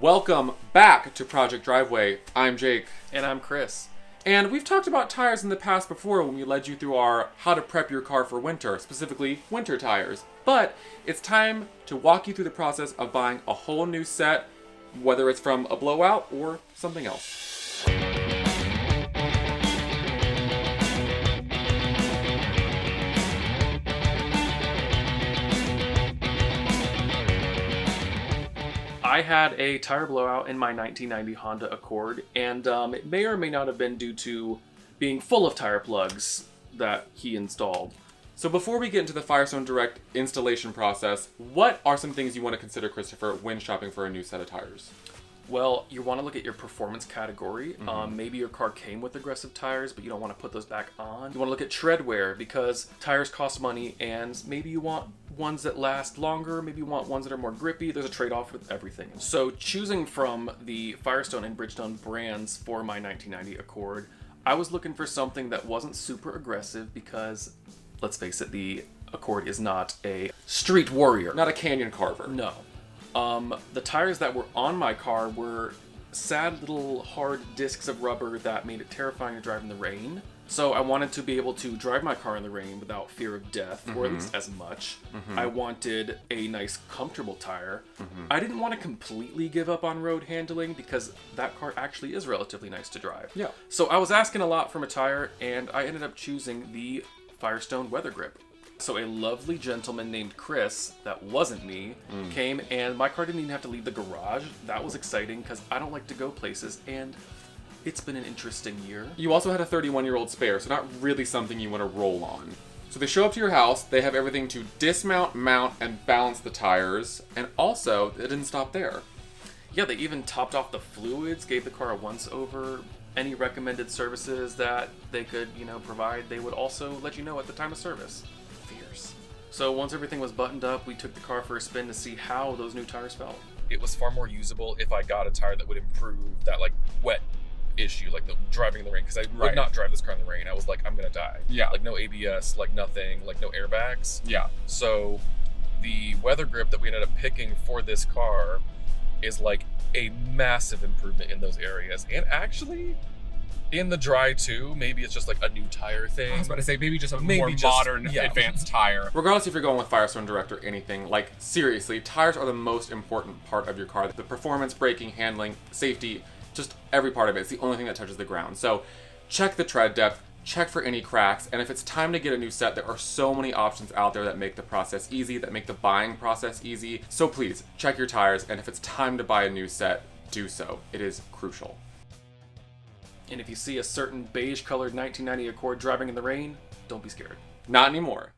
Welcome back to Project Driveway. I'm Jake. And I'm Chris. And we've talked about tires in the past before when we led you through our how to prep your car for winter, specifically winter tires. But it's time to walk you through the process of buying a whole new set, whether it's from a blowout or something else. I had a tire blowout in my 1990 Honda Accord, and it may or may not have been due to being full of tire plugs that he installed. So before we get into the Firestone Direct installation process, what are some things you want to consider, Christopher, when shopping for a new set of tires? Well, you want to look at your performance category. Maybe your car came with aggressive tires, but you don't want to put those back on. You want to look at tread wear because tires cost money, and maybe you want ones that last longer. Maybe you want ones that are more grippy. There's a trade-off with everything. So choosing from the Firestone and Bridgestone brands for my 1990 Accord, I was looking for something that wasn't super aggressive because, let's face it, the Accord is not a street warrior. Not a canyon carver. No. The tires that were on my car were sad little hard discs of rubber that made it terrifying to drive in the rain. So I wanted to be able to drive my car in the rain without fear of death, or at least as much. I wanted a nice, comfortable tire. I didn't want to completely give up on road handling because that car actually is relatively nice to drive. Yeah. So I was asking a lot from a tire, and I ended up choosing the Firestone Weather Grip. So a lovely gentleman named Chris, that wasn't me, came, and my car didn't even have to leave the garage. That was exciting because I don't like to go places, and it's been an interesting year. You also had a 31-year-old spare, so not really something you want to roll on. So they show up to your house, they have everything to dismount, mount, and balance the tires, and also, it didn't stop there. Yeah, they even topped off the fluids, gave the car a once-over. Any recommended services that they could, provide, they would also let you know at the time of service. So once everything was buttoned up, we took the car for a spin to see how those new tires felt. It was far more usable if I got a tire that would improve that wet issue, like the driving in the rain, because I would not drive this car in the rain. I was like, I'm gonna die. Yeah. No ABS, nothing, no airbags. Yeah. So the weather grip that we ended up picking for this car is a massive improvement in those areas. And actually, in the dry too, maybe it's just a new tire thing. I was about to say, maybe just a more modern, advanced tire. Regardless if you're going with Firestone Direct or anything, seriously, tires are the most important part of your car. The performance, braking, handling, safety, just every part of it. It's the only thing that touches the ground. So check the tread depth, check for any cracks, and if it's time to get a new set, there are so many options out there that make the process easy, that make the buying process easy. So please, check your tires, and if it's time to buy a new set, do so. It is crucial. And if you see a certain beige-colored 1990 Accord driving in the rain, don't be scared. Not anymore.